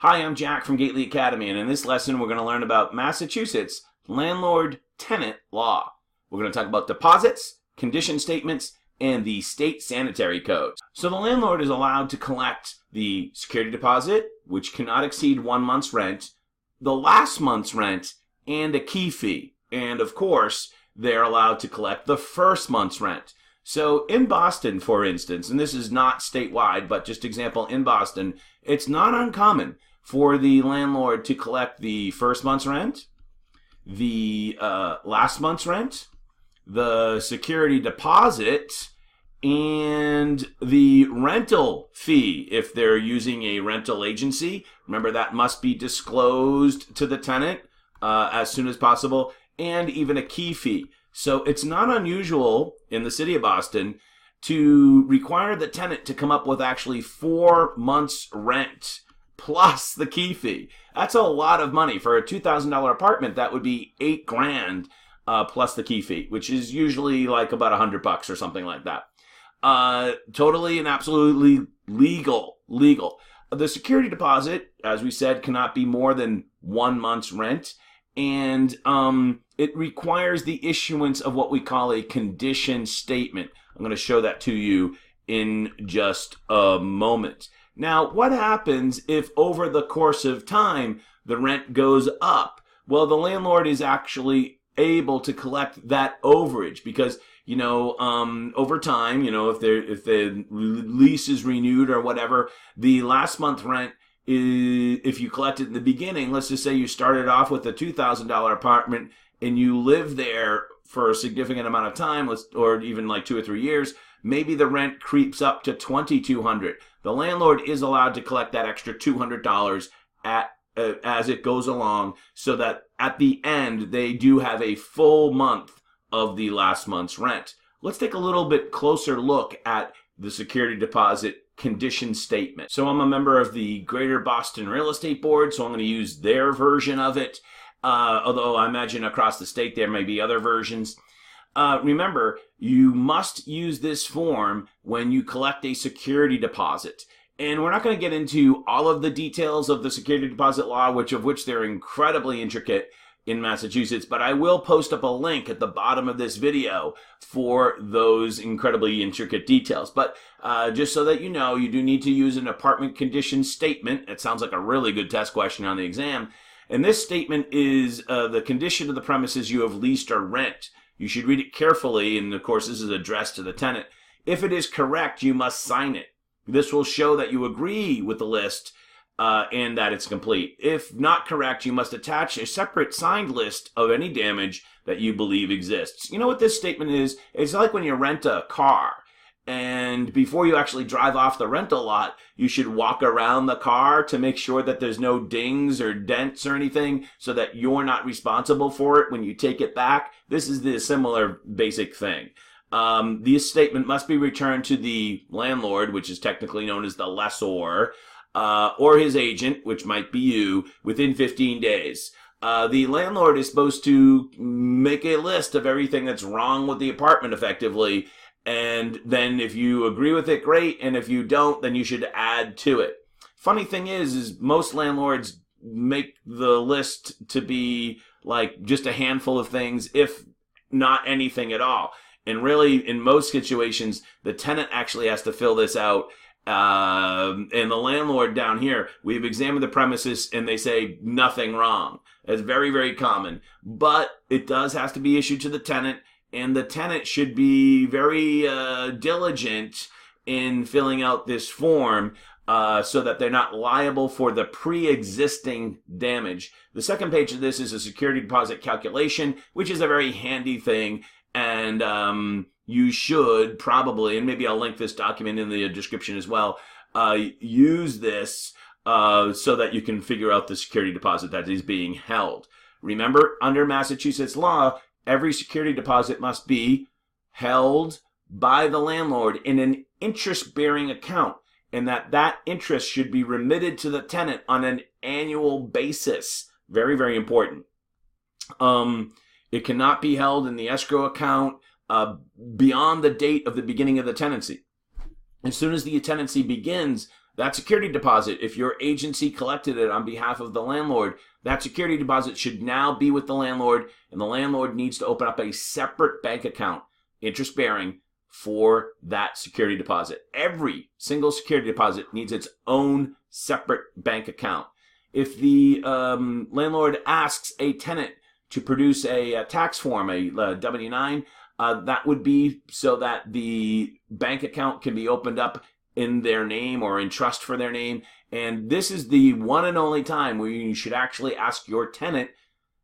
Hi, I'm Jack from GatelyAcademy, and in this lesson we're going to learn about Massachusetts Landlord Tenant Law. We're going to talk about deposits, condition statements, and the state Sanitary Code. So the landlord is allowed to collect the security deposit, which cannot exceed 1 month's rent, the last month's rent, and a key fee. And of course, they're allowed to collect the first month's rent. So in Boston, for instance, and this is not statewide, but just example, in Boston, it's not uncommon for the landlord to collect the first month's rent, the last month's rent, the security deposit, and the rental fee if they're using a rental agency. Remember, that must be disclosed to the tenant as soon as possible, and even a key fee. So it's not unusual in the city of Boston to require the tenant to come up with actually 4 months' rent plus the key fee. That's a lot of money. For a $2,000 apartment, that would be $8,000 plus the key fee, which is usually like about $100 or something like that. Totally and absolutely legal. The security deposit, as we said, cannot be more than 1 month's rent, and it requires the issuance of what we call a condition statement. I'm going to show that to you in just a moment. Now, what happens if over the course of time the rent goes up? Well, the landlord is actually able to collect that overage because, over time, if the lease is renewed or whatever, the last month rent is, if you collect it in the beginning, let's just say you started off with a $2,000 apartment and you live there for a significant amount of time, or even like 2 or 3 years, maybe the rent creeps up to $2,200. The landlord is allowed to collect that extra $200 as it goes along, so that at the end they do have a full month of the last month's rent. Let's take a little bit closer look at the security deposit condition statement. So I'm a member of the Greater Boston Real Estate Board, so I'm going to use their version of it. Although I imagine across the state there may be other versions. Remember, you must use this form when you collect a security deposit. And we're not going to get into all of the details of the security deposit law, which they're incredibly intricate in Massachusetts, but I will post up a link at the bottom of this video for those incredibly intricate details. But just so that you know, you do need to use an apartment condition statement. It sounds like a really good test question on the exam. And this statement is the condition of the premises you have leased or rent. You should read it carefully, and of course this is addressed to the tenant. If it is correct, you must sign it. This will show that you agree with the list and that it's complete. If not correct, you must attach a separate signed list of any damage that you believe exists. You know what this statement is? It's like when you rent a car, and before you actually drive off the rental lot, you should walk around the car to make sure that there's no dings or dents or anything, so that you're not responsible for it when you take it back. This is the similar basic thing. This statement must be returned to the landlord, which is technically known as the lessor, or his agent, which might be you, within 15 days. The landlord is supposed to make a list of everything that's wrong with the apartment effectively, and then if you agree with it, great, and if you don't, then you should add to it. Funny thing is most landlords make the list to be like just a handful of things, if not anything at all. And really, in most situations, the tenant actually has to fill this out. And the landlord down here, we've examined the premises and they say nothing wrong. That's very, very common. But it does have to be issued to the tenant, and the tenant should be very diligent in filling out this form so that they're not liable for the pre-existing damage. The second page of this is a security deposit calculation, which is a very handy thing. And you should probably, and maybe I'll link this document in the description as well, use this so that you can figure out the security deposit that is being held. Remember, under Massachusetts law, every security deposit must be held by the landlord in an interest-bearing account, and that interest should be remitted to the tenant on an annual basis. Very, very important. It cannot be held in the escrow account beyond the date of the beginning of the tenancy. As soon as the tenancy begins, That security deposit, if your agency collected it on behalf of the landlord, that security deposit should now be with the landlord, and the landlord needs to open up a separate bank account, interest-bearing, for that security deposit. Every single security deposit needs its own separate bank account. If the landlord asks a tenant to produce a tax form, a W-9, that would be so that the bank account can be opened up in their name or in trust for their name. And this is the one and only time where you should actually ask your tenant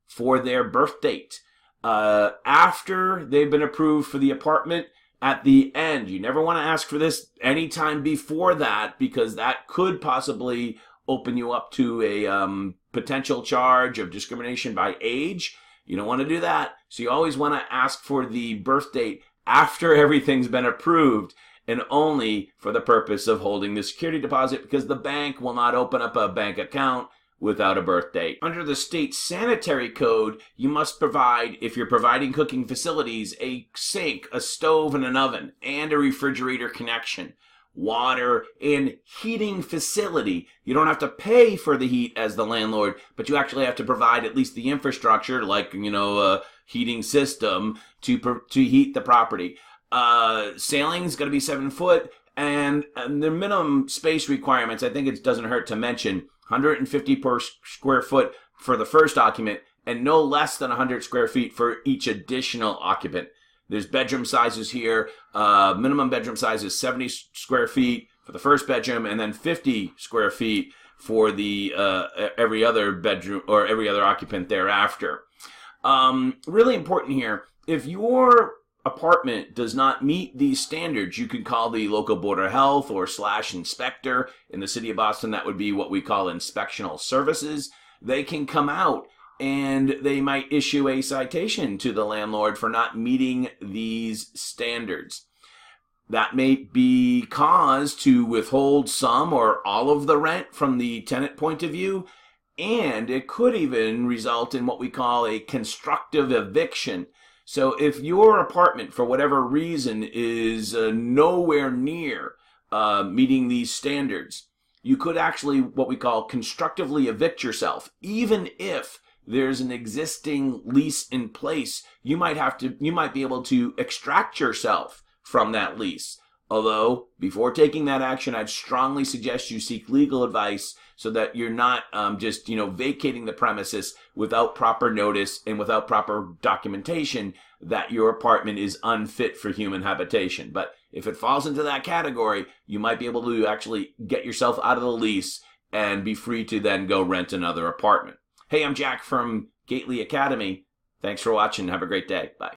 for their birth date. After they've been approved for the apartment, at the end, you never want to ask for this anytime before that, because that could possibly open you up to a potential charge of discrimination by age. You don't want to do that. So you always want to ask for the birth date after everything's been approved, and only for the purpose of holding the security deposit, because the bank will not open up a bank account without a birth date. Under the state sanitary code, you must provide, if you're providing cooking facilities, a sink, a stove, and an oven, and a refrigerator connection, water, and heating facility. You don't have to pay for the heat as the landlord, but you actually have to provide at least the infrastructure, like, a heating system to heat the property. Ceiling's going to be 7 foot, and the minimum space requirements, I think it doesn't hurt to mention, 150 per square foot for the first occupant, and no less than 100 square feet for each additional occupant. There's bedroom sizes here. Minimum bedroom size is 70 square feet for the first bedroom, and then 50 square feet for the every other bedroom or every other occupant thereafter. Really important here, if your apartment does not meet these standards, you can call the local board of health or /inspector. In the city of Boston, that would be what we call inspectional services. They can come out and they might issue a citation to the landlord for not meeting these standards. That may be cause to withhold some or all of the rent from the tenant point of view, and it could even result in what we call a constructive eviction. So if your apartment, for whatever reason, is nowhere near meeting these standards, you could actually, what we call, constructively evict yourself. Even if there's an existing lease in place, you might be able to extract yourself from that lease. Although, before taking that action, I'd strongly suggest you seek legal advice so that you're not just vacating the premises without proper notice and without proper documentation that your apartment is unfit for human habitation. But if it falls into that category, you might be able to actually get yourself out of the lease and be free to then go rent another apartment. Hey, I'm Jack from GatelyAcademy. Thanks for watching. Have a great day. Bye.